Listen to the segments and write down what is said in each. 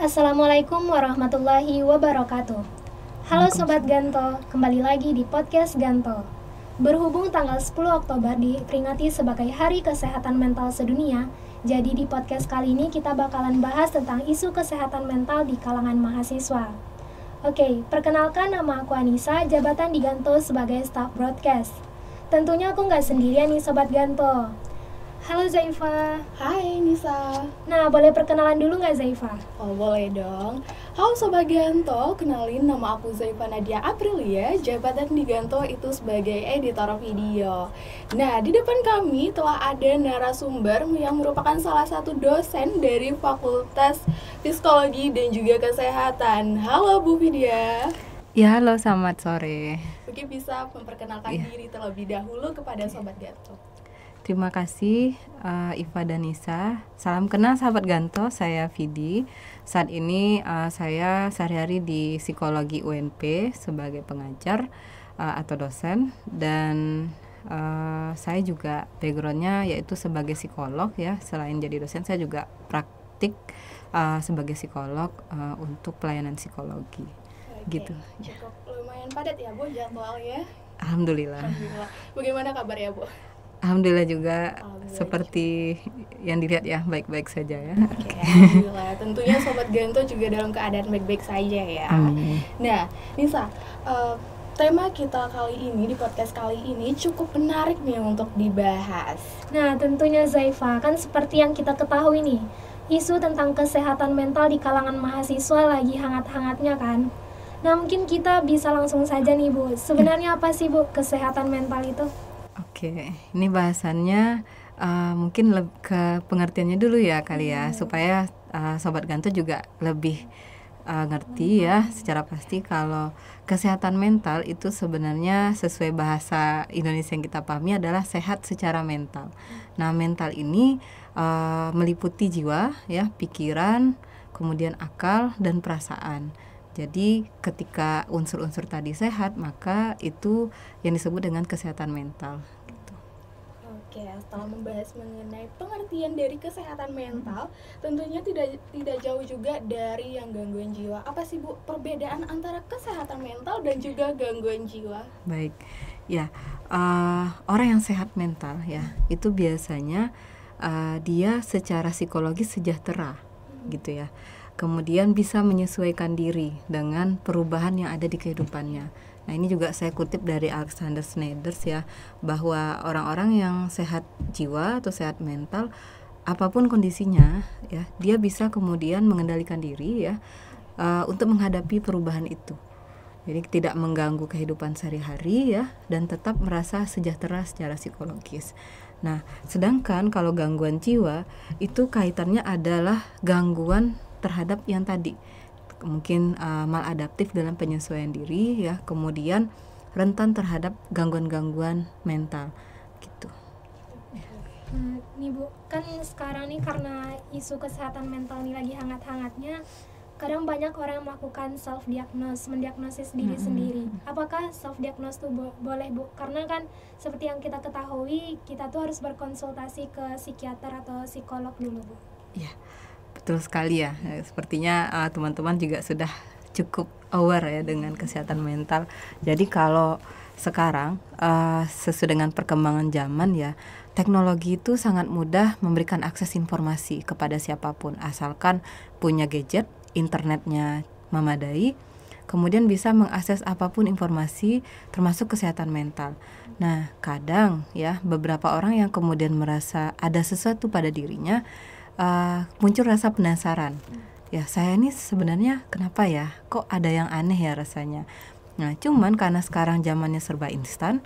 Assalamualaikum warahmatullahi wabarakatuh. Halo Sobat Ganto, kembali lagi di podcast Ganto. Berhubung tanggal 10 Oktober diperingati sebagai Hari Kesehatan Mental Sedunia, jadi di podcast kali ini kita bakalan bahas tentang isu kesehatan mental di kalangan mahasiswa. Oke, perkenalkan nama aku Anissa, jabatan di Ganto sebagai staff broadcast. Tentunya aku nggak sendirian nih Sobat Ganto. Halo Zaifa. Hai Nisa. Nah, boleh perkenalan dulu nggak Zaifa? Oh boleh dong. Halo Sobat Ganto, kenalin nama aku Zaifa Nadia Aprilia, jabatan di Ganto itu sebagai editor video. Nah, di depan kami telah ada narasumber yang merupakan salah satu dosen dari Fakultas Psikologi dan juga Kesehatan. Halo Bu Vidya. Ya, halo, selamat sore. Mungkin bisa memperkenalkan diri terlebih dahulu kepada Sobat Ganto. Terima kasih Iva dan Nisa. Salam kenal sahabat Ganto, saya Vidi. Saat ini saya sehari-hari di psikologi UNP sebagai pengajar atau dosen. Dan saya juga backgroundnya yaitu sebagai psikolog ya. Selain jadi dosen, saya juga praktik sebagai psikolog untuk pelayanan psikologi. Gitu. Cukup lumayan padat ya Bu jadwalnya. Alhamdulillah. Bagaimana kabar ya Bu? Alhamdulillah juga seperti yang dilihat ya, baik-baik saja ya. Oke, alhamdulillah. Tentunya Sobat Ganto juga dalam keadaan baik-baik saja ya. Amin. Nah, Nisa, tema kita kali ini di podcast kali ini cukup menarik nih untuk dibahas. Nah, tentunya Zaifa, kan seperti yang kita ketahui nih, isu tentang kesehatan mental di kalangan mahasiswa lagi hangat-hangatnya kan. Nah, mungkin kita bisa langsung saja nih Bu, sebenarnya apa sih Bu kesehatan mental itu? Oke, ini bahasannya mungkin ke pengertiannya dulu ya kali ya, supaya Sobat Ganto juga lebih ngerti ya secara pasti kalau kesehatan mental itu sebenarnya sesuai bahasa Indonesia yang kita pahami adalah sehat secara mental. Nah, mental ini meliputi jiwa ya, pikiran, kemudian akal dan perasaan. Jadi ketika unsur-unsur tadi sehat, maka itu yang disebut dengan kesehatan mental gitu. Oke, setelah membahas mengenai pengertian dari kesehatan mental, tentunya tidak jauh juga dari yang gangguan jiwa. Apa sih Bu perbedaan antara kesehatan mental dan juga gangguan jiwa? Baik, ya orang yang sehat mental ya itu biasanya dia secara psikologis sejahtera gitu ya. Kemudian bisa menyesuaikan diri dengan perubahan yang ada di kehidupannya. Nah, ini juga saya kutip dari Alexander Snyder ya, bahwa orang-orang yang sehat jiwa atau sehat mental, apapun kondisinya ya, dia bisa kemudian mengendalikan diri ya untuk menghadapi perubahan itu. Jadi tidak mengganggu kehidupan sehari-hari ya, dan tetap merasa sejahtera secara psikologis. Nah, sedangkan kalau gangguan jiwa itu kaitannya adalah gangguan terhadap yang tadi, mungkin maladaptif dalam penyesuaian diri ya, kemudian rentan terhadap gangguan-gangguan mental gitu. Nih Bu, kan sekarang nih karena isu kesehatan mental ini lagi hangat-hangatnya, kadang banyak orang yang melakukan self-diagnose, mendiagnosis diri sendiri. Apakah self-diagnose itu boleh Bu? Karena kan seperti yang kita ketahui, kita tuh harus berkonsultasi ke psikiater atau psikolog dulu Bu. Ya, betul sekali ya. Sepertinya teman-teman juga sudah cukup aware ya dengan kesehatan mental. Jadi kalau sekarang sesuai dengan perkembangan zaman ya, teknologi itu sangat mudah memberikan akses informasi kepada siapapun asalkan punya gadget, internetnya memadai, kemudian bisa mengakses apapun informasi termasuk kesehatan mental. Nah, kadang ya beberapa orang yang kemudian merasa ada sesuatu pada dirinya, muncul rasa penasaran. Ya, saya ini sebenarnya kenapa ya? Kok ada yang aneh ya rasanya? Nah, cuman karena sekarang zamannya serba instan,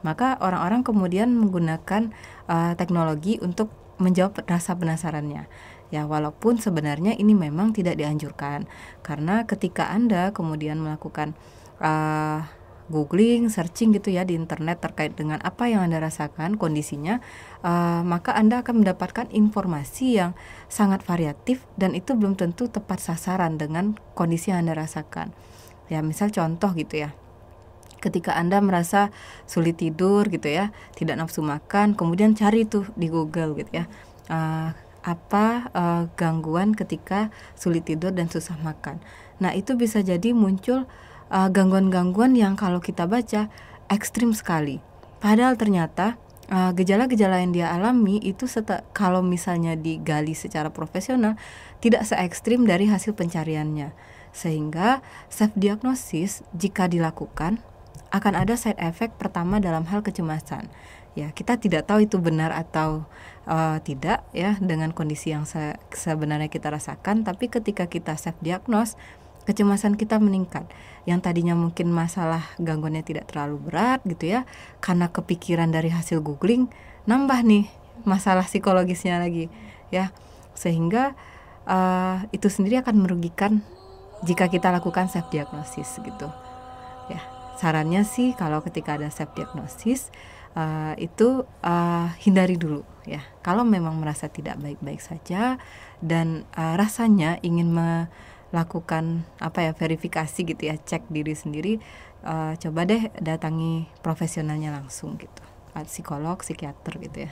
maka orang-orang kemudian menggunakan teknologi untuk menjawab rasa penasarannya. Ya, walaupun sebenarnya ini memang tidak dianjurkan, karena ketika Anda kemudian melakukan googling, searching gitu ya di internet terkait dengan apa yang Anda rasakan, kondisinya, maka Anda akan mendapatkan informasi yang sangat variatif dan itu belum tentu tepat sasaran dengan kondisi yang Anda rasakan. Ya, misal contoh gitu ya, ketika Anda merasa sulit tidur gitu ya, tidak nafsu makan, kemudian cari tuh di Google gitu ya, gangguan ketika sulit tidur dan susah makan. Nah, itu bisa jadi muncul gangguan-gangguan yang kalau kita baca ekstrim sekali. Padahal ternyata gejala-gejala yang dia alami itu kalau misalnya digali secara profesional tidak se-ekstrim dari hasil pencariannya. Sehingga self-diagnosis jika dilakukan akan ada side effect pertama dalam hal kecemasan. Ya, kita tidak tahu itu benar atau tidak ya dengan kondisi yang sebenarnya kita rasakan, tapi ketika kita self-diagnose, kecemasan kita meningkat. Yang tadinya mungkin masalah gangguannya tidak terlalu berat gitu ya, karena kepikiran dari hasil googling, nambah nih masalah psikologisnya lagi ya. Sehingga itu sendiri akan merugikan jika kita lakukan self diagnosis gitu. Ya, sarannya sih kalau ketika ada self diagnosis itu hindari dulu ya. Kalau memang merasa tidak baik-baik saja dan rasanya ingin lakukan verifikasi gitu ya, cek diri sendiri, coba deh datangi profesionalnya langsung gitu, psikolog, psikiater gitu ya.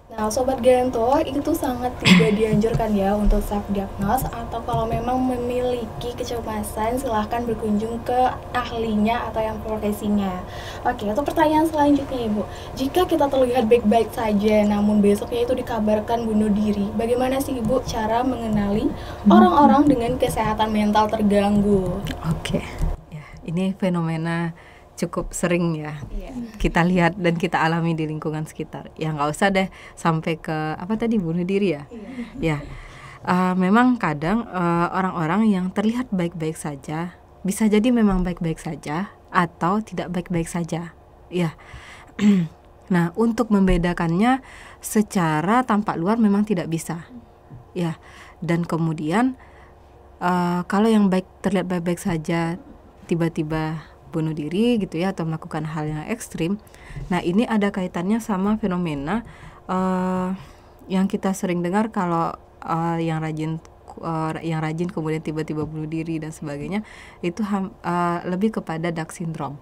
Nah, Sobat Ganto, itu sangat tidak dianjurkan ya untuk self-diagnose, atau kalau memang memiliki kecemasan silahkan berkunjung ke ahlinya atau yang profesinya. Oke, untuk pertanyaan selanjutnya Ibu, jika kita terlihat baik-baik saja namun besoknya itu dikabarkan bunuh diri, bagaimana sih Ibu cara mengenali orang-orang dengan kesehatan mental terganggu? Oke, ya, ini fenomena cukup sering ya kita lihat dan kita alami di lingkungan sekitar. Ya nggak usah deh sampai ke bunuh diri ya. Ya, memang kadang orang-orang yang terlihat baik-baik saja bisa jadi memang baik-baik saja atau tidak baik-baik saja. Ya, nah untuk membedakannya secara tampak luar memang tidak bisa. Ya, dan kemudian kalau yang terlihat baik-baik saja tiba-tiba bunuh diri gitu ya, atau melakukan hal yang ekstrim. Nah, ini ada kaitannya sama fenomena yang kita sering dengar kalau yang rajin kemudian tiba-tiba bunuh diri dan sebagainya, itu lebih kepada Duck syndrome.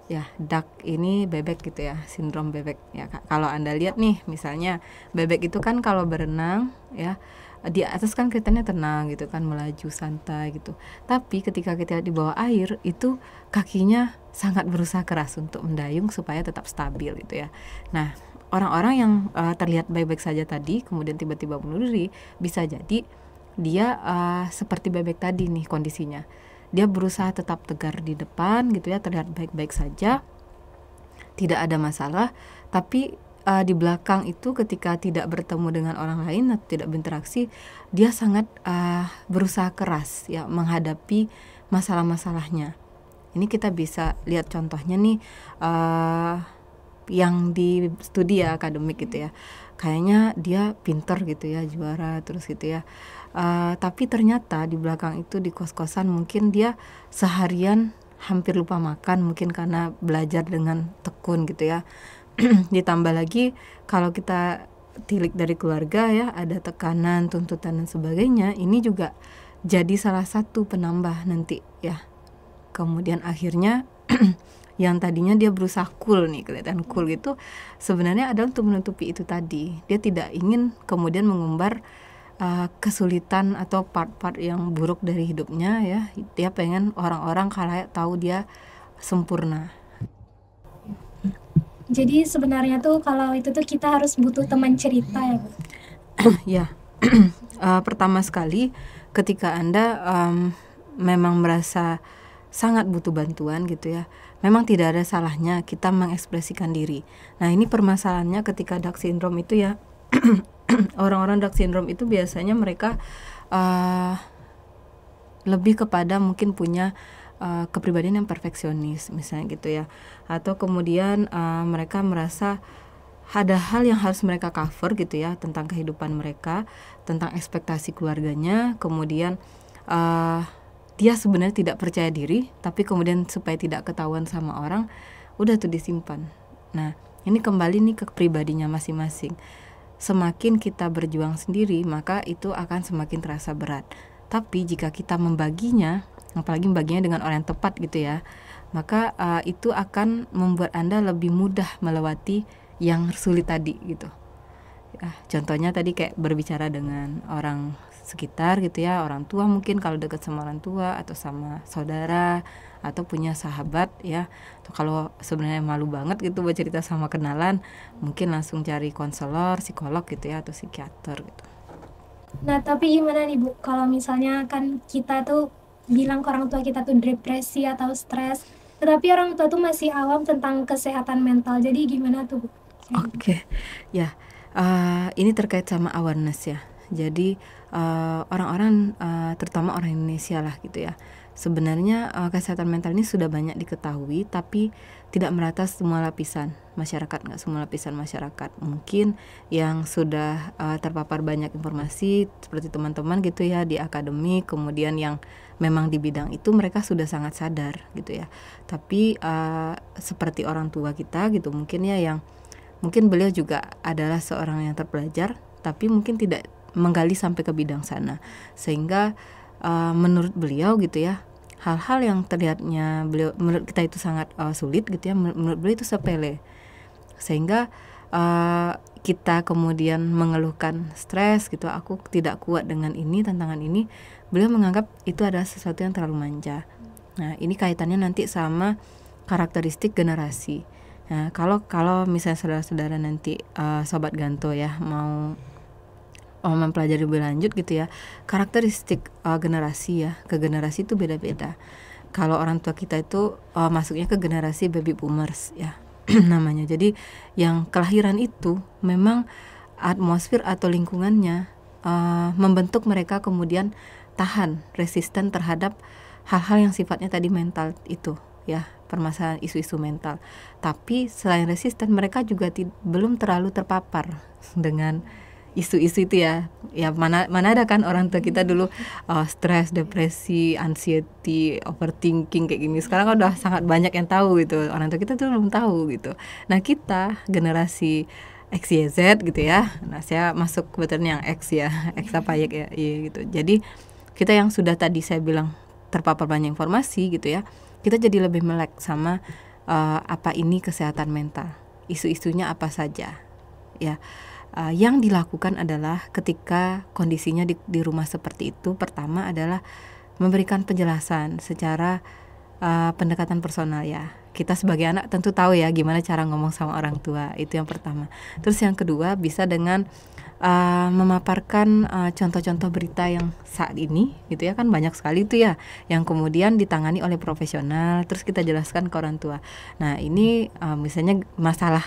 Ya, duck ini bebek gitu ya, sindrom bebek ya. Kalau Anda lihat nih, misalnya bebek itu kan kalau berenang ya, di atas kan kelihatannya tenang gitu kan, melaju santai gitu. Tapi ketika kita di bawah air itu kakinya sangat berusaha keras untuk mendayung supaya tetap stabil gitu ya. Nah, orang-orang yang terlihat baik-baik saja tadi kemudian tiba-tiba bunuh diri, bisa jadi dia seperti bebek tadi nih kondisinya. Dia berusaha tetap tegar di depan gitu ya, terlihat baik-baik saja, tidak ada masalah, tapi di belakang itu ketika tidak bertemu dengan orang lain atau tidak berinteraksi, dia sangat berusaha keras ya menghadapi masalah-masalahnya. Ini kita bisa lihat contohnya nih yang di studi akademik gitu ya. Kayaknya dia pinter gitu ya, juara terus gitu ya. Tapi ternyata di belakang itu di kos-kosan mungkin dia seharian hampir lupa makan, mungkin karena belajar dengan tekun gitu ya. Ditambah lagi kalau kita tilik dari keluarga ya, ada tekanan, tuntutan dan sebagainya, ini juga jadi salah satu penambah nanti ya. Kemudian akhirnya yang tadinya dia berusaha cool nih, kelihatan cool gitu, sebenarnya adalah untuk menutupi itu tadi. Dia tidak ingin kemudian mengumbar kesulitan atau part-part yang buruk dari hidupnya ya. Dia pengen orang-orang khalayak tahu dia sempurna. Jadi sebenarnya tuh kalau itu tuh kita harus butuh teman cerita ya Bu? Ya, pertama sekali ketika Anda memang merasa sangat butuh bantuan gitu ya, memang tidak ada salahnya kita mengekspresikan diri. Nah, ini permasalahannya ketika Duck syndrome itu ya. Orang-orang Duck syndrome itu biasanya mereka lebih kepada mungkin punya kepribadian yang perfeksionis misalnya gitu ya, atau kemudian mereka merasa ada hal yang harus mereka cover gitu ya tentang kehidupan mereka, tentang ekspektasi keluarganya, kemudian dia sebenarnya tidak percaya diri, tapi kemudian supaya tidak ketahuan sama orang, udah tuh disimpan. Nah, ini kembali nih ke pribadinya masing-masing. Semakin kita berjuang sendiri, maka itu akan semakin terasa berat. Tapi jika kita membaginya, apalagi membaginya dengan orang yang tepat gitu ya, maka itu akan membuat Anda lebih mudah melewati yang sulit tadi gitu. Contohnya tadi kayak berbicara dengan orang sekitar gitu ya, orang tua mungkin kalau dekat sama orang tua atau sama saudara atau punya sahabat ya. Atau kalau sebenarnya malu banget gitu buat cerita sama kenalan, mungkin langsung cari konselor, psikolog gitu ya atau psikiater gitu. Nah, tapi gimana nih Bu, kalau misalnya kan kita tuh bilang ke orang tua kita tuh depresi atau stres, tetapi orang tua tuh masih awam tentang kesehatan mental. Jadi gimana tuh Bu? Oke, ya, ini terkait sama awareness ya. Jadi orang-orang, terutama orang Indonesia lah gitu ya. Sebenarnya kesehatan mental ini sudah banyak diketahui, tapi tidak merata semua lapisan masyarakat, nggak semua lapisan masyarakat. Mungkin yang sudah terpapar banyak informasi seperti teman-teman gitu ya di akademik, kemudian yang memang di bidang itu mereka sudah sangat sadar gitu ya. Tapi seperti orang tua kita gitu mungkin ya yang mungkin beliau juga adalah seorang yang terpelajar, tapi mungkin tidak menggali sampai ke bidang sana. Sehingga menurut beliau gitu ya, hal-hal yang terlihatnya menurut kita itu sangat sulit gitu ya, menurut beliau itu sepele. Sehingga kita kemudian mengeluhkan stres gitu, aku tidak kuat dengan ini, tantangan ini, beliau menganggap itu adalah sesuatu yang terlalu manja. Nah, ini kaitannya nanti sama karakteristik generasi. Nah, kalau misalnya saudara-saudara nanti Sobat Ganto ya mau mempelajari lebih lanjut gitu ya, karakteristik generasi ya, ke generasi itu beda-beda. Kalau orang tua kita itu masuknya ke generasi baby boomers ya namanya. Jadi yang kelahiran itu memang atmosfer atau lingkungannya membentuk mereka kemudian tahan, resisten terhadap hal-hal yang sifatnya tadi mental itu ya, permasalahan isu-isu mental. Tapi selain resisten, mereka juga belum terlalu terpapar dengan isu-isu itu ya. Ya mana ada kan orang tua kita dulu stres, depresi, anxiety, overthinking kayak gini. Sekarang kan udah sangat banyak yang tahu gitu. Orang tua kita tuh belum tahu gitu. Nah, kita generasi X, Y, Z gitu ya. Nah, saya masuk kebetulan yang X ya. X apa ya gitu. Jadi kita yang sudah tadi saya bilang terpapar banyak informasi gitu ya, kita jadi lebih melek sama apa ini kesehatan mental, isu-isunya apa saja ya. Yang dilakukan adalah ketika kondisinya di rumah seperti itu, pertama adalah memberikan penjelasan secara pendekatan personal ya. Kita sebagai anak tentu tahu ya gimana cara ngomong sama orang tua, itu yang pertama. Terus yang kedua bisa dengan memaparkan contoh-contoh berita yang saat ini gitu ya, kan banyak sekali itu ya yang kemudian ditangani oleh profesional, terus kita jelaskan ke orang tua. Nah, ini misalnya masalah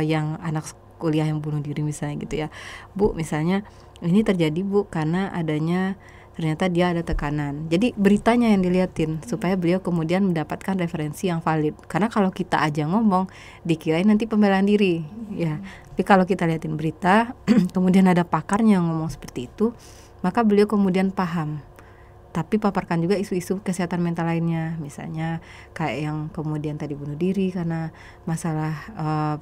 yang anak kuliah yang bunuh diri misalnya gitu ya, Bu, misalnya ini terjadi Bu karena adanya ternyata dia ada tekanan. Jadi beritanya yang dilihatin supaya beliau kemudian mendapatkan referensi yang valid. Karena kalau kita aja ngomong dikirain nanti pembelaan diri ya. Tapi kalau kita lihatin berita kemudian ada pakarnya yang ngomong seperti itu, maka beliau kemudian paham. Tapi paparkan juga isu-isu kesehatan mental lainnya, misalnya kayak yang kemudian tadi bunuh diri karena masalah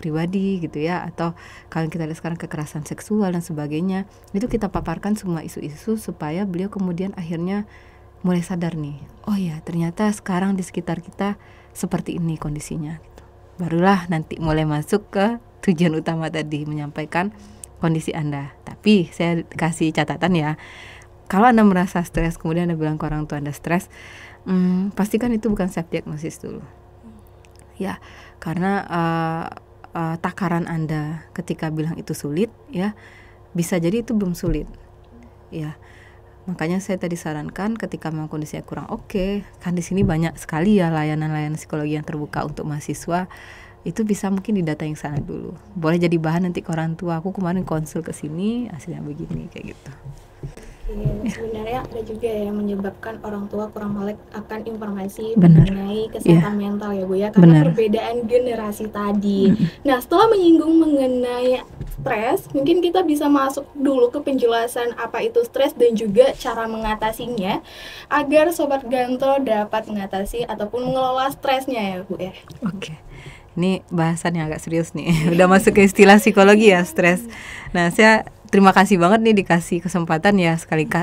pribadi gitu ya, atau kalau kita lihat sekarang kekerasan seksual dan sebagainya. Itu kita paparkan semua isu-isu supaya beliau kemudian akhirnya mulai sadar nih, oh ya ternyata sekarang di sekitar kita seperti ini kondisinya gitu. Barulah nanti mulai masuk ke tujuan utama tadi, menyampaikan kondisi Anda. Tapi saya kasih catatan ya, kalau Anda merasa stres, kemudian Anda bilang ke orang tua Anda stres, pastikan itu bukan self diagnosis dulu. Ya, karena takaran Anda ketika bilang itu sulit, ya, bisa jadi itu belum sulit. Ya, makanya saya tadi sarankan ketika memang kondisinya kurang oke, kan di sini banyak sekali ya layanan-layanan psikologi yang terbuka untuk mahasiswa. Itu bisa mungkin didata yang sana dulu. Boleh jadi bahan nanti ke orang tua. Aku kemarin konsul ke sini, hasilnya begini, kayak gitu. Iya, sebenarnya ada juga yang menyebabkan orang tua kurang melek akan informasi Benar. mengenai kesehatan mental ya Bu ya, karena Benar. perbedaan generasi tadi. Nah, setelah menyinggung mengenai stres, mungkin kita bisa masuk dulu ke penjelasan apa itu stres dan juga cara mengatasinya agar Sobat Ganto dapat mengatasi ataupun mengelola stresnya ya Bu ya. Oke. Ini bahasan yang agak serius nih. Udah masuk ke istilah psikologi ya, stres. Nah, saya terima kasih banget nih dikasih kesempatan ya,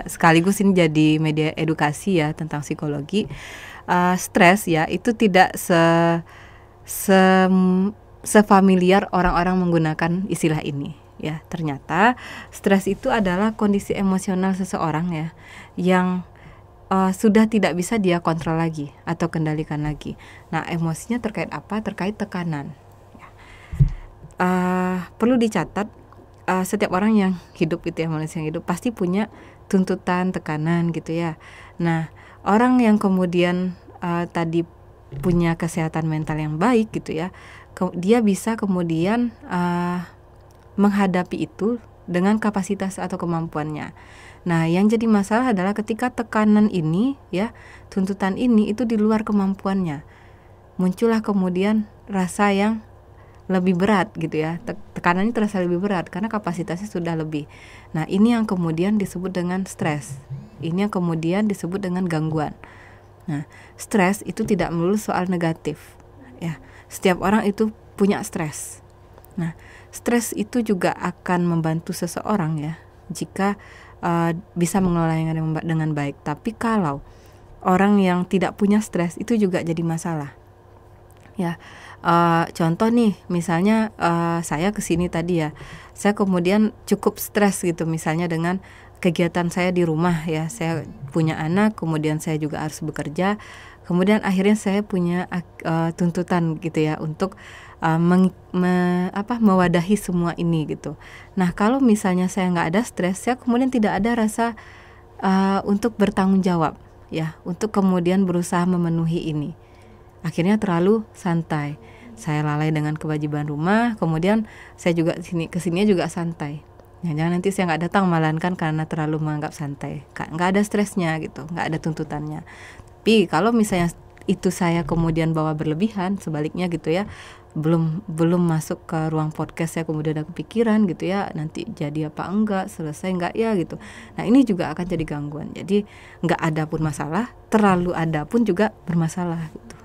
sekaligus ini jadi media edukasi ya tentang psikologi. Stres ya itu tidak sefamiliar orang-orang menggunakan istilah ini ya. Ternyata stres itu adalah kondisi emosional seseorang ya yang sudah tidak bisa dia kontrol lagi atau kendalikan lagi. Nah, emosinya terkait apa? Terkait tekanan. Ya. Perlu dicatat, setiap orang yang hidup itu ya, manusia yang hidup pasti punya tuntutan, tekanan gitu ya. Nah, orang yang kemudian tadi punya kesehatan mental yang baik gitu ya, dia bisa kemudian menghadapi itu dengan kapasitas atau kemampuannya. Nah, yang jadi masalah adalah ketika tekanan ini ya, tuntutan ini itu di luar kemampuannya. Muncullah kemudian rasa yang lebih berat gitu ya. Tekanannya terasa lebih berat karena kapasitasnya sudah lebih. Nah, ini yang kemudian disebut dengan stres. Ini yang kemudian disebut dengan gangguan. Nah, stres itu tidak melulu soal negatif ya. Setiap orang itu punya stres. Nah, stres itu juga akan membantu seseorang ya jika bisa mengelolanya dengan baik. Tapi kalau orang yang tidak punya stres itu juga jadi masalah. Ya, contoh nih, misalnya saya kesini tadi ya, saya kemudian cukup stres gitu, misalnya dengan kegiatan saya di rumah ya, saya punya anak, kemudian saya juga harus bekerja, kemudian akhirnya saya punya tuntutan gitu ya untuk mewadahi semua ini gitu. Nah, kalau misalnya saya nggak ada stres, saya kemudian tidak ada rasa untuk bertanggung jawab ya, untuk kemudian berusaha memenuhi ini. Akhirnya terlalu santai. Saya lalai dengan kewajiban rumah, kemudian saya juga kesininya juga santai. Jangan nanti saya nggak datang malahan kan karena terlalu menganggap santai. Nggak ada stresnya gitu, nggak ada tuntutannya. Tapi kalau misalnya itu saya kemudian bawa berlebihan, sebaliknya gitu ya, belum masuk ke ruang podcast saya kemudian ada kepikiran gitu ya, nanti jadi apa enggak, selesai enggak ya gitu. Nah, ini juga akan jadi gangguan. Jadi nggak ada pun masalah, terlalu ada pun juga bermasalah gitu.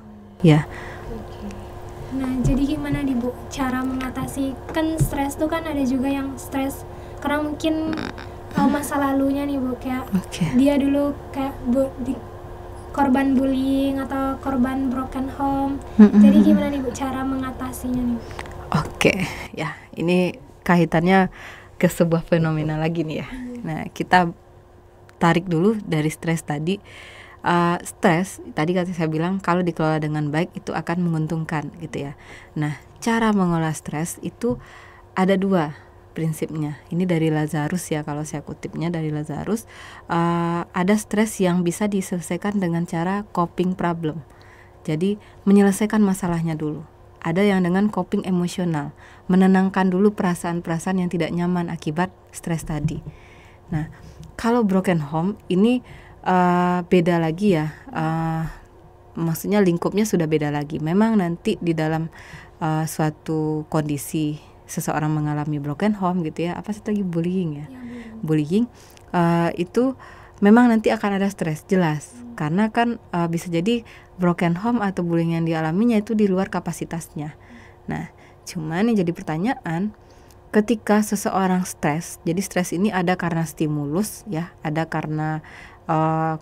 Ya. Nah, jadi gimana nih Bu cara mengatasi, kan stres tuh kan ada juga yang stres karena mungkin masa lalunya nih Bu, kayak dia dulu kayak korban bullying atau korban broken home. Jadi gimana nih Bu cara mengatasinya nih? Ya, ini kaitannya ke sebuah fenomena lagi nih ya. Nah, kita tarik dulu dari stres tadi. Stres tadi kata saya bilang kalau dikelola dengan baik itu akan menguntungkan gitu ya. Nah, cara mengolah stres itu ada dua prinsipnya. Ini dari Lazarus ya, kalau saya kutipnya dari Lazarus. Ada stres yang bisa diselesaikan dengan cara coping problem. Jadi menyelesaikan masalahnya dulu. Ada yang dengan coping emosional, menenangkan dulu perasaan-perasaan yang tidak nyaman akibat stres tadi. Nah, kalau broken home ini beda lagi ya, maksudnya lingkupnya sudah beda lagi. Memang nanti di dalam suatu kondisi seseorang mengalami broken home gitu ya, apa sih tadi, bullying ya, bullying itu memang nanti akan ada stres, jelas, karena kan bisa jadi broken home atau bullying yang dialaminya itu di luar kapasitasnya. Nah, cuman yang jadi pertanyaan, ketika seseorang stres, jadi stres ini ada karena stimulus ya, ada karena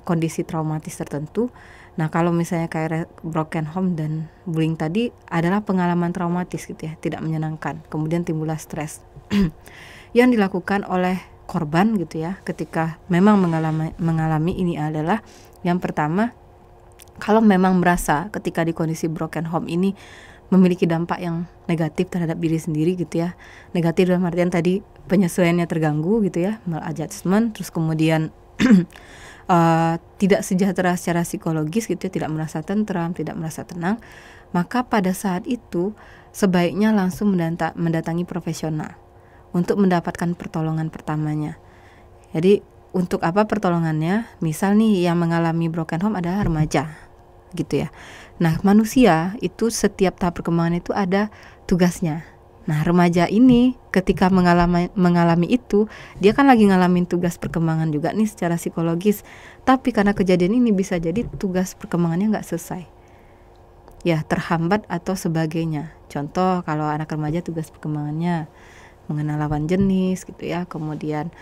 kondisi traumatis tertentu. Nah, kalau misalnya kayak broken home dan bullying tadi adalah pengalaman traumatis gitu ya, tidak menyenangkan, kemudian timbullah stres yang dilakukan oleh korban gitu ya, ketika memang mengalami ini adalah, yang pertama, kalau memang merasa ketika di kondisi broken home ini memiliki dampak yang negatif terhadap diri sendiri gitu ya, negatif dalam artian tadi penyesuaiannya terganggu gitu ya, maladjustment, terus kemudian tidak sejahtera secara psikologis gitu ya, tidak merasa tentram, tidak merasa tenang, maka pada saat itu sebaiknya langsung mendatangi profesional untuk mendapatkan pertolongan pertamanya. Jadi untuk apa pertolongannya? Misal nih yang mengalami broken home adalah remaja gitu ya. Nah, manusia itu setiap tahap perkembangan itu ada tugasnya. Nah, remaja ini ketika mengalami itu, dia kan lagi ngalamin tugas perkembangan juga nih secara psikologis. Tapi karena kejadian ini bisa jadi tugas perkembangannya nggak selesai, ya terhambat atau sebagainya. Contoh kalau anak remaja tugas perkembangannya mengenal lawan jenis gitu ya, kemudian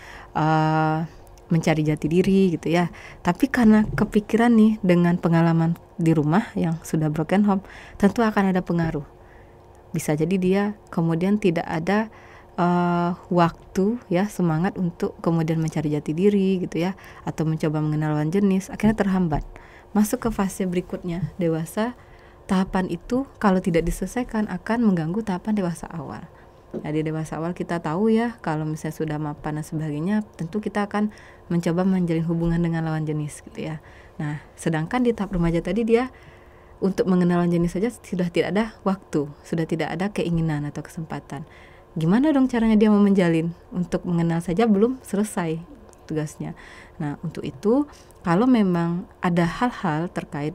mencari jati diri gitu ya. Tapi karena kepikiran nih dengan pengalaman di rumah yang sudah broken home, tentu akan ada pengaruh. Bisa jadi dia kemudian tidak ada waktu ya, semangat untuk kemudian mencari jati diri gitu ya, atau mencoba mengenal lawan jenis, akhirnya terhambat. Masuk ke fase berikutnya, dewasa, tahapan itu kalau tidak diselesaikan akan mengganggu tahapan dewasa awal. Jadi dewasa awal kita tahu ya, kalau misalnya sudah mapan dan sebagainya, tentu kita akan mencoba menjalin hubungan dengan lawan jenis gitu ya. Nah, sedangkan di tahap remaja tadi dia untuk mengenal lawan jenis saja sudah tidak ada waktu, sudah tidak ada keinginan atau kesempatan. Gimana dong caranya dia mau menjalin? Untuk mengenal saja belum selesai tugasnya. Nah, untuk itu kalau memang ada hal-hal terkait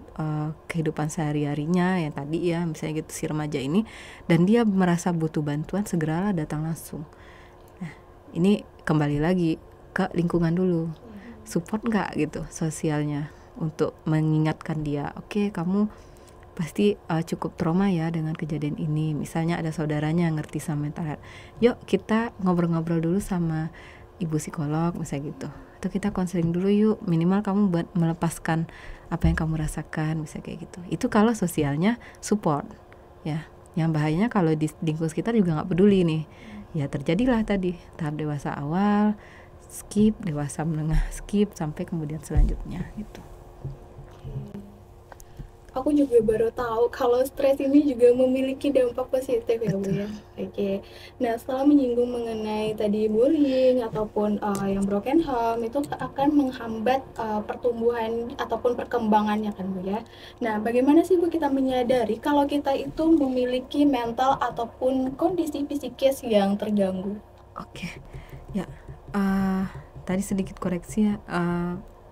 kehidupan sehari-harinya yang tadi ya, misalnya gitu si remaja ini, dan dia merasa butuh bantuan, segeralah datang langsung. Nah, ini kembali lagi ke lingkungan dulu, support nggak gitu sosialnya untuk mengingatkan dia, oke, kamu pasti cukup trauma ya dengan kejadian ini. Misalnya ada saudaranya yang ngerti sama mental health, yuk kita ngobrol-ngobrol dulu sama ibu psikolog misalnya gitu, atau kita konseling dulu yuk, minimal kamu buat melepaskan apa yang kamu rasakan, misalnya kayak gitu. Itu kalau sosialnya support ya. Yang bahayanya kalau di lingkungan sekitar juga nggak peduli nih, ya terjadilah tadi tahap dewasa awal skip, dewasa menengah skip, sampai kemudian selanjutnya gitu. Aku juga baru tahu kalau stres ini juga memiliki dampak positif ya Bu ya. Oke. Nah, setelah menyinggung mengenai tadi bullying ataupun yang broken home, itu akan menghambat pertumbuhan ataupun perkembangannya kan Bu ya. Nah, bagaimana sih Bu kita menyadari kalau kita itu memiliki mental ataupun kondisi psikis yang terganggu? Oke. Ya, tadi sedikit koreksi ya,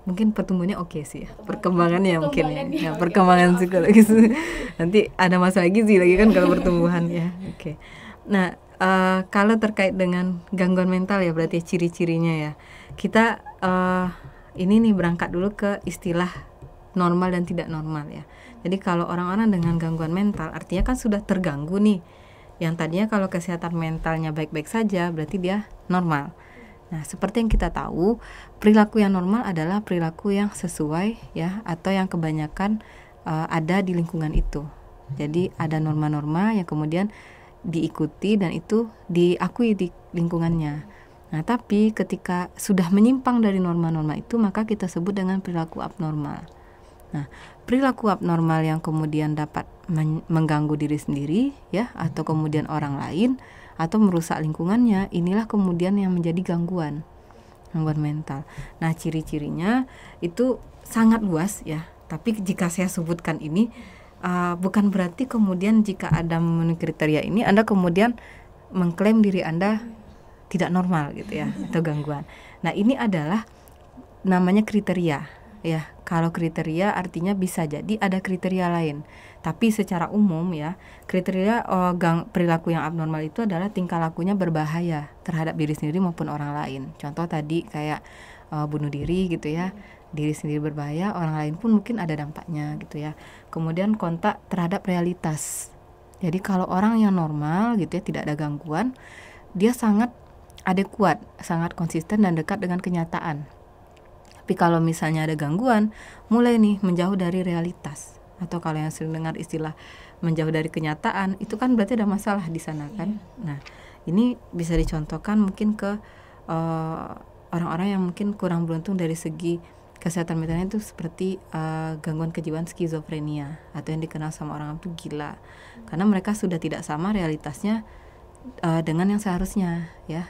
mungkin pertumbuhannya oke sih ya, perkembangannya mungkin ya, perkembangan psikologis nanti ada masalah gizi lagi kan kalau pertumbuhan ya. Oke. Nah, kalau terkait dengan gangguan mental ya, berarti ciri-cirinya ya, kita ini nih berangkat dulu ke istilah normal dan tidak normal ya. Jadi kalau orang-orang dengan gangguan mental artinya kan sudah terganggu nih. Yang tadinya kalau kesehatan mentalnya baik-baik saja berarti dia normal. Nah, seperti yang kita tahu, perilaku yang normal adalah perilaku yang sesuai ya, atau yang kebanyakan ada di lingkungan itu. Jadi ada norma-norma yang kemudian diikuti dan itu diakui di lingkungannya. Nah, tapi ketika sudah menyimpang dari norma-norma itu, maka kita sebut dengan perilaku abnormal. Nah, perilaku abnormal yang kemudian dapat mengganggu diri sendiri ya, atau kemudian orang lain, atau merusak lingkungannya, inilah kemudian yang menjadi gangguan mental. Nah, ciri-cirinya itu sangat luas ya, tapi jika saya sebutkan ini bukan berarti kemudian jika ada memenuhi kriteria ini Anda kemudian mengklaim diri Anda tidak normal gitu ya, atau gangguan. Nah, ini adalah namanya kriteria ya. Kalau kriteria artinya bisa jadi ada kriteria lain, tapi secara umum ya, kriteria perilaku yang abnormal itu adalah tingkah lakunya berbahaya terhadap diri sendiri maupun orang lain. Contoh tadi kayak bunuh diri gitu ya, diri sendiri berbahaya, orang lain pun mungkin ada dampaknya gitu ya. Kemudian kontak terhadap realitas. Jadi kalau orang yang normal gitu ya, tidak ada gangguan, dia sangat adekuat, sangat konsisten dan dekat dengan kenyataan. Tapi kalau misalnya ada gangguan, mulai nih menjauh dari realitas, atau kalau yang sering dengar istilah menjauh dari kenyataan, itu kan berarti ada masalah di sana kan. Nah, ini bisa dicontohkan mungkin ke orang-orang yang mungkin kurang beruntung dari segi kesehatan mentalnya, itu seperti gangguan kejiwaan skizofrenia, atau yang dikenal sama orang itu gila, karena mereka sudah tidak sama realitasnya dengan yang seharusnya ya.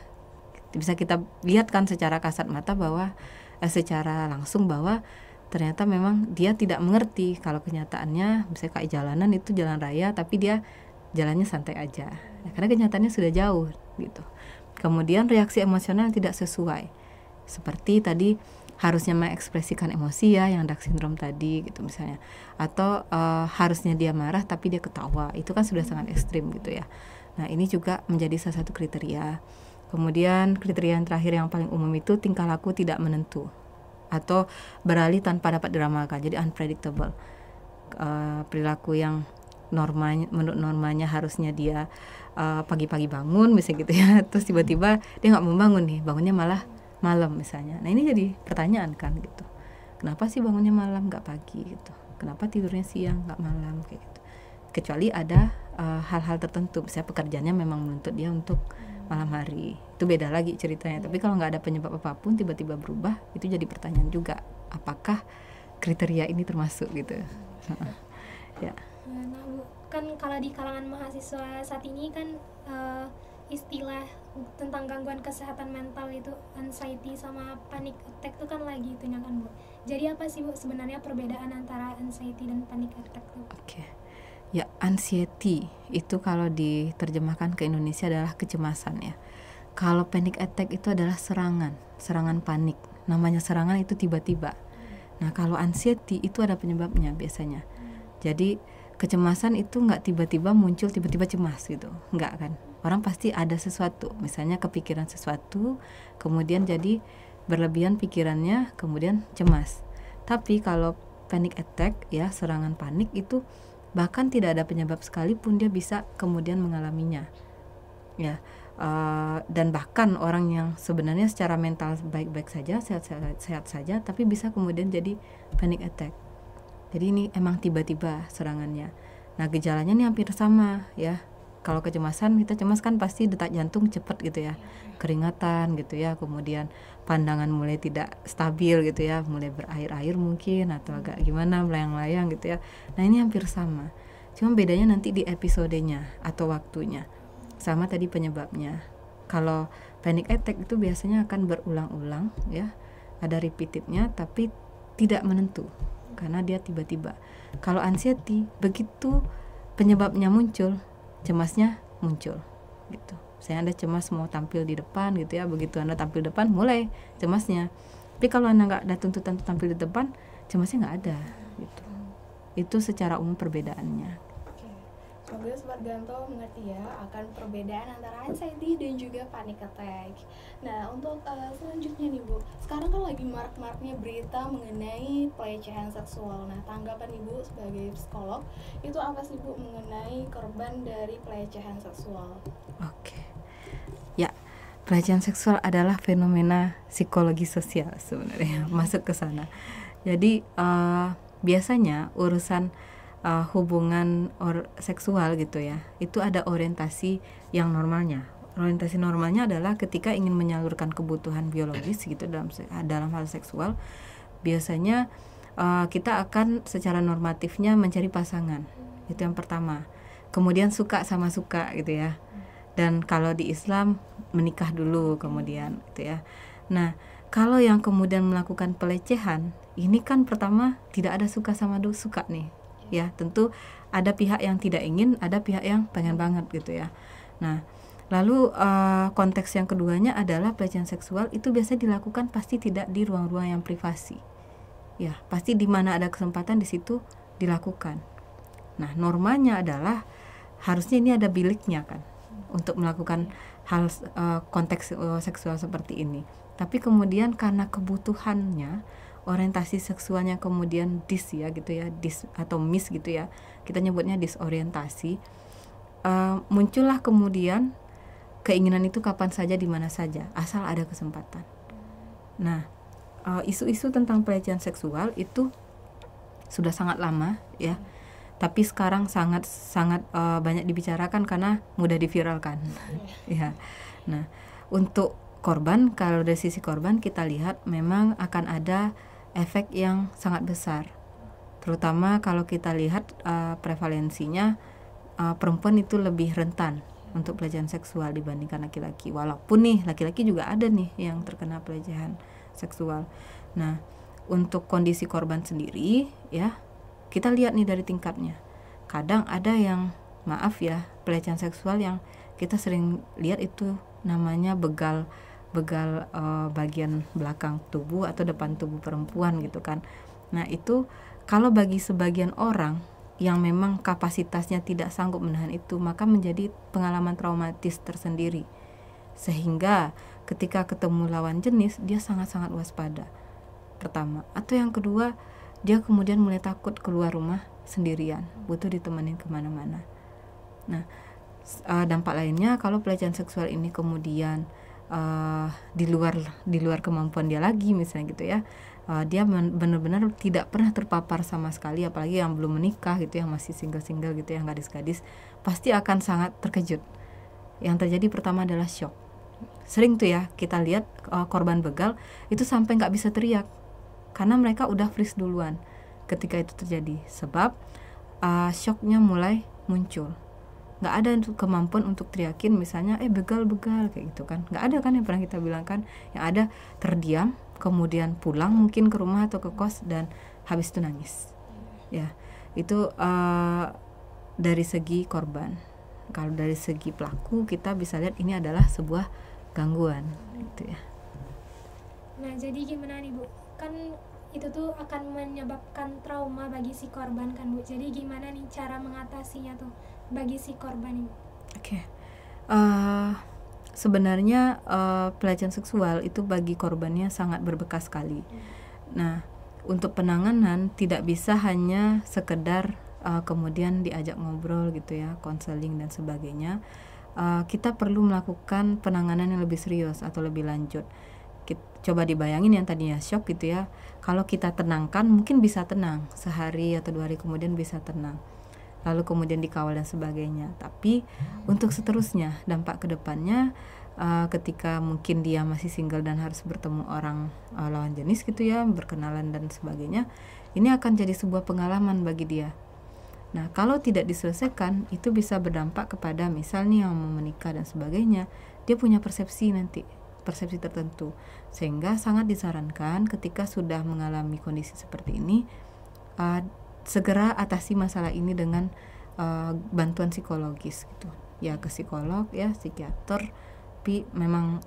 Bisa kita lihat kan secara kasat mata bahwa secara langsung bahwa ternyata memang dia tidak mengerti kalau kenyataannya misalnya kayak jalanan itu jalan raya, tapi dia jalannya santai aja, karena kenyataannya sudah jauh gitu. Kemudian reaksi emosional yang tidak sesuai, seperti tadi harusnya mengekspresikan emosi ya, yang dark syndrome tadi gitu misalnya, atau harusnya dia marah tapi dia ketawa, itu kan sudah sangat ekstrim gitu ya. Nah, ini juga menjadi salah satu kriteria. Kemudian kriteria yang terakhir yang paling umum itu tingkah laku tidak menentu atau beralih tanpa dapat diramakan, jadi unpredictable. Perilaku yang menurut normanya harusnya dia pagi-pagi bangun misalnya gitu ya, terus tiba-tiba dia nggak mau bangun nih, bangunnya malah malam misalnya. Nah, ini jadi pertanyaan kan gitu, kenapa sih bangunnya malam nggak pagi gitu, kenapa tidurnya siang nggak malam kayak gitu. Kecuali ada hal-hal tertentu, misalnya pekerjaannya memang menuntut dia untuk malam hari. Itu beda lagi ceritanya. Tapi kalau nggak ada penyebab apapun tiba-tiba berubah, itu jadi pertanyaan juga, apakah kriteria ini termasuk gitu. Ya. Nah Bu, kan kalau di kalangan mahasiswa saat ini kan istilah tentang gangguan kesehatan mental itu anxiety sama panic attack itu kan lagi itunya kan Bu. Jadi apa sih Bu sebenarnya perbedaan antara anxiety dan panic attack itu? Oke. Ya, anxiety itu kalau diterjemahkan ke Indonesia adalah kecemasan ya. Kalau panic attack itu adalah serangan panik. Namanya serangan itu tiba-tiba. Nah, kalau anxiety itu ada penyebabnya biasanya. Jadi kecemasan itu nggak tiba-tiba muncul, tiba-tiba cemas gitu, nggak kan? Orang pasti ada sesuatu, misalnya kepikiran sesuatu, kemudian jadi berlebihan pikirannya, kemudian cemas. Tapi kalau panic attack ya, serangan panik itu bahkan tidak ada penyebab sekalipun dia bisa kemudian mengalaminya, ya. Dan bahkan orang yang sebenarnya secara mental baik-baik saja, sehat saja, tapi bisa kemudian jadi panic attack. Jadi ini emang tiba-tiba serangannya. Nah, gejalanya ini hampir sama ya. Kalau kecemasan, kita cemas kan pasti detak jantung cepat gitu ya, keringatan gitu ya, kemudian pandangan mulai tidak stabil gitu ya, mulai berair-air mungkin atau agak gimana, melayang-layang gitu ya. Nah, ini hampir sama, cuma bedanya nanti di episodenya atau waktunya. Sama tadi penyebabnya. Kalau panic attack itu biasanya akan berulang-ulang ya, ada repeatednya tapi tidak menentu karena dia tiba-tiba. Kalau anxiety, begitu penyebabnya muncul, cemasnya muncul gitu. Saya Anda cemas mau tampil di depan gitu ya, begitu Anda tampil di depan mulai cemasnya. Tapi kalau Anda nggak ada tuntutan tampil di depan, cemasnya nggak ada gitu. Itu secara umum perbedaannya. Semoga Sobat Ganto mengerti ya akan perbedaan antara anxiety dan juga panic attack. Nah, untuk selanjutnya nih Bu, sekarang kan lagi marak-maraknya berita mengenai pelecehan seksual. Nah, tanggapan Ibu sebagai psikolog itu apa sih Bu mengenai korban dari pelecehan seksual? Oke. Ya, pelecehan seksual adalah fenomena psikologi sosial sebenarnya, masuk ke sana. Jadi biasanya urusan hubungan seksual gitu ya, itu ada orientasi yang normalnya. Orientasi normalnya adalah ketika ingin menyalurkan kebutuhan biologis gitu dalam hal seksual, biasanya kita akan secara normatifnya mencari pasangan. Itu yang pertama. Kemudian suka sama suka gitu ya. Dan kalau di Islam menikah dulu kemudian gitu ya. Nah, kalau yang kemudian melakukan pelecehan, ini kan pertama tidak ada suka sama suka nih. Ya, tentu ada pihak yang tidak ingin, ada pihak yang pengen banget gitu ya. Nah, lalu konteks yang keduanya adalah pelecehan seksual itu biasanya dilakukan pasti tidak di ruang-ruang yang privasi. Ya, pasti di mana ada kesempatan di situ dilakukan. Nah, normanya adalah harusnya ini ada biliknya kan untuk melakukan hal konteks seksual seperti ini. Tapi kemudian karena kebutuhannya, orientasi seksualnya kemudian dis atau miss gitu ya, kita nyebutnya disorientasi, muncullah kemudian keinginan itu kapan saja di mana saja asal ada kesempatan. Nah, isu-isu tentang pelecehan seksual itu sudah sangat lama ya, tapi sekarang sangat banyak dibicarakan karena mudah diviralkan. Ya. Nah, untuk korban, kalau dari sisi korban kita lihat memang akan ada efek yang sangat besar, terutama kalau kita lihat prevalensinya perempuan itu lebih rentan untuk pelecehan seksual dibandingkan laki-laki, walaupun nih laki-laki juga ada nih yang terkena pelecehan seksual. Nah, untuk kondisi korban sendiri ya, kita lihat nih dari tingkatnya. Kadang ada yang maaf ya, pelecehan seksual yang kita sering lihat itu namanya begal bagian belakang tubuh atau depan tubuh perempuan gitu kan. Nah, itu kalau bagi sebagian orang yang memang kapasitasnya tidak sanggup menahan itu, maka menjadi pengalaman traumatis tersendiri, sehingga ketika ketemu lawan jenis dia sangat-sangat waspada, pertama. Atau yang kedua, dia kemudian mulai takut keluar rumah sendirian, butuh ditemenin kemana-mana. Nah, dampak lainnya kalau pelecehan seksual ini kemudian di luar kemampuan dia lagi misalnya gitu ya, dia benar-benar tidak pernah terpapar sama sekali, apalagi yang belum menikah gitu, yang masih single gitu, yang gadis-gadis, pasti akan sangat terkejut yang terjadi pertama adalah shock. Sering tuh ya kita lihat korban begal itu sampai nggak bisa teriak karena mereka udah freeze duluan ketika itu terjadi, sebab shocknya mulai muncul. Nggak ada kemampuan untuk teriakin misalnya begal kayak gitu kan, nggak ada kan yang pernah kita bilang kan. Yang ada terdiam, kemudian pulang mungkin ke rumah atau ke kos dan habis itu nangis. Ya itu dari segi korban. Kalau dari segi pelaku kita bisa lihat ini adalah sebuah gangguan gitu ya. Nah, jadi gimana nih Bu? Kan itu tuh akan menyebabkan trauma bagi si korban kan Bu. Jadi gimana nih cara mengatasinya tuh bagi si korban ini? Oke. Sebenarnya pelecehan seksual itu bagi korbannya sangat berbekas sekali. Nah, untuk penanganan tidak bisa hanya sekedar kemudian diajak ngobrol gitu ya, konseling dan sebagainya. Kita perlu melakukan penanganan yang lebih serius atau lebih lanjut. Coba dibayangin yang tadinya shock gitu ya, kalau kita tenangkan mungkin bisa tenang sehari atau 2 hari kemudian bisa tenang, lalu kemudian dikawal dan sebagainya. Tapi untuk seterusnya dampak kedepannya ketika mungkin dia masih single dan harus bertemu orang lawan jenis gitu ya, berkenalan dan sebagainya, ini akan jadi sebuah pengalaman bagi dia. Nah, kalau tidak diselesaikan, itu bisa berdampak kepada misalnya yang mau menikah dan sebagainya, dia punya persepsi tertentu. Sehingga sangat disarankan ketika sudah mengalami kondisi seperti ini, segera atasi masalah ini dengan bantuan psikologis gitu. Ya ke psikolog ya, psikiater, tapi memang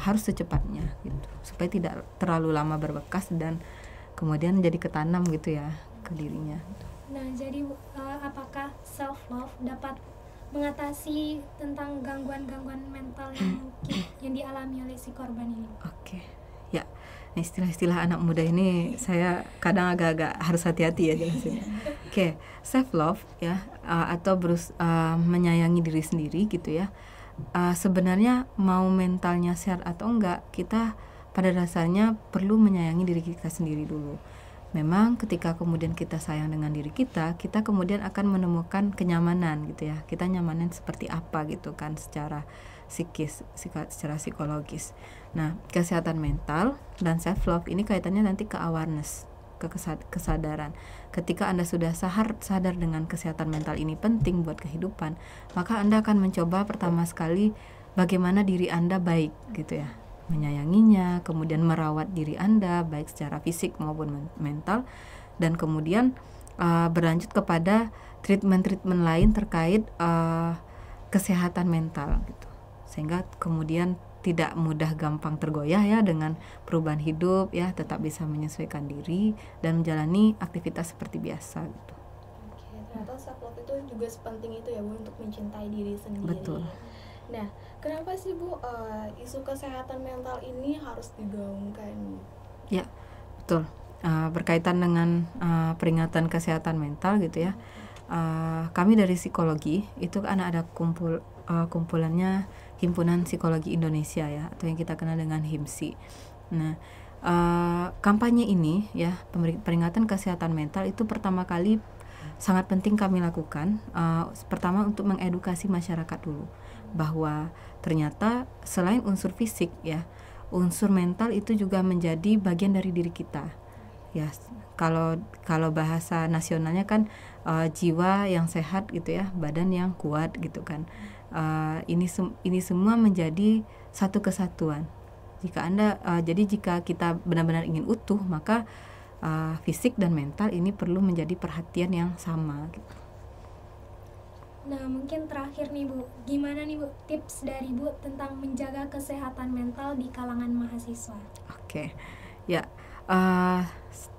harus secepatnya gitu, supaya tidak terlalu lama berbekas dan kemudian jadi ketanam gitu ya ke dirinya. Nah, jadi apakah self love dapat mengatasi tentang gangguan-gangguan mental yang dialami oleh si korban ini? Oke. Ya, istilah-istilah anak muda ini saya kadang agak-agak harus hati-hati ya jelasin. Oke, self love ya atau menyayangi diri sendiri gitu ya. Sebenarnya mau mentalnya sehat atau enggak, kita pada dasarnya perlu menyayangi diri kita sendiri dulu. Memang ketika kemudian kita sayang dengan diri kita kemudian akan menemukan kenyamanan gitu ya. Kita nyamanan seperti apa gitu kan secara psikis, secara psikologis. Nah, kesehatan mental dan self love ini kaitannya nanti ke awareness, ke kesadaran. Ketika Anda sudah sadar dengan kesehatan mental ini penting buat kehidupan, maka Anda akan mencoba pertama sekali bagaimana diri Anda baik gitu ya, menyayanginya, kemudian merawat diri Anda baik secara fisik maupun mental, dan kemudian berlanjut kepada treatment lain terkait kesehatan mental gitu, sehingga kemudian tidak mudah gampang tergoyah ya dengan perubahan hidup ya, tetap bisa menyesuaikan diri dan menjalani aktivitas seperti biasa gitu. Oke, ternyata self love itu juga sepenting itu ya Bu untuk mencintai diri sendiri. Betul. Nah, kenapa sih Bu isu kesehatan mental ini harus digaungkan? Ya, betul. Berkaitan dengan peringatan kesehatan mental gitu ya. Kami dari psikologi itu kan ada kumpulannya Himpunan Psikologi Indonesia ya, atau yang kita kenal dengan HIMSI. Nah, kampanye ini ya, peringatan kesehatan mental itu pertama kali sangat penting kami lakukan. Pertama untuk mengedukasi masyarakat dulu bahwa ternyata selain unsur fisik ya, unsur mental itu juga menjadi bagian dari diri kita. Ya, kalau bahasa nasionalnya kan jiwa yang sehat gitu ya, badan yang kuat gitu kan. Ini semua menjadi satu kesatuan. Jadi jika kita benar-benar ingin utuh, maka fisik dan mental ini perlu menjadi perhatian yang sama gitu. Nah, mungkin terakhir nih Bu, gimana nih Bu tips dari Bu tentang menjaga kesehatan mental di kalangan mahasiswa? Oke. Ya,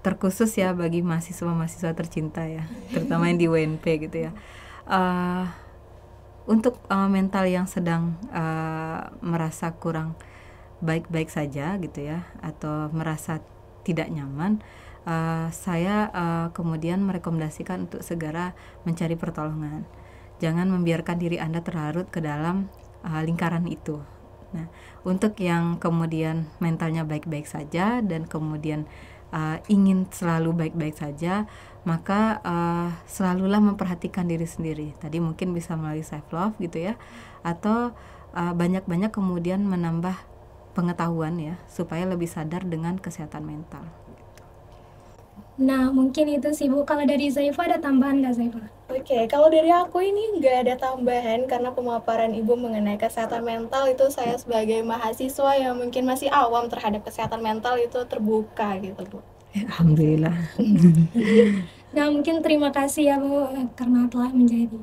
terkhusus ya bagi mahasiswa tercinta ya, terutama yang di UNP gitu ya. Untuk mental yang sedang merasa kurang baik-baik saja gitu ya, atau merasa tidak nyaman, saya kemudian merekomendasikan untuk segera mencari pertolongan. Jangan membiarkan diri Anda terlarut ke dalam lingkaran itu. Nah, untuk yang kemudian mentalnya baik-baik saja dan kemudian ingin selalu baik-baik saja, maka selalulah memperhatikan diri sendiri. Tadi mungkin bisa melalui self love gitu ya, atau banyak-banyak kemudian menambah pengetahuan ya, supaya lebih sadar dengan kesehatan mental. Nah, mungkin itu sih Bu. Kalau dari Zaifa ada tambahan nggak, Zaifa? Oke, kalau dari aku ini nggak ada tambahan karena pemaparan Ibu mengenai kesehatan mental itu saya sebagai mahasiswa yang mungkin masih awam terhadap kesehatan mental itu terbuka gitu Bu. Alhamdulillah. Nah, mungkin terima kasih ya Bu karena telah menjadi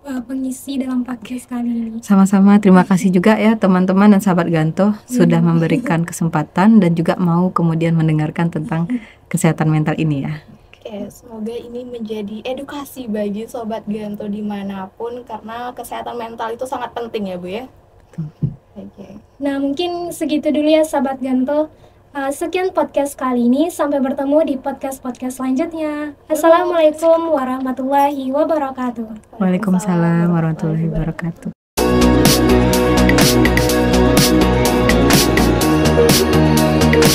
pengisi dalam podcast kali ini. Sama-sama, terima kasih juga ya teman-teman dan sahabat Ganto sudah memberikan kesempatan dan juga mau kemudian mendengarkan tentang kesehatan mental ini ya. Oke, semoga ini menjadi edukasi bagi Sobat Ganto dimanapun karena kesehatan mental itu sangat penting ya Bu ya. Oke. Nah, mungkin segitu dulu ya Sahabat Ganto. Sekian podcast kali ini, sampai bertemu di podcast-podcast selanjutnya. Assalamualaikum warahmatullahi wabarakatuh. Waalaikumsalam warahmatullahi wabarakatuh.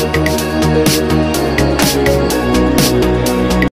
Wabarakatuh.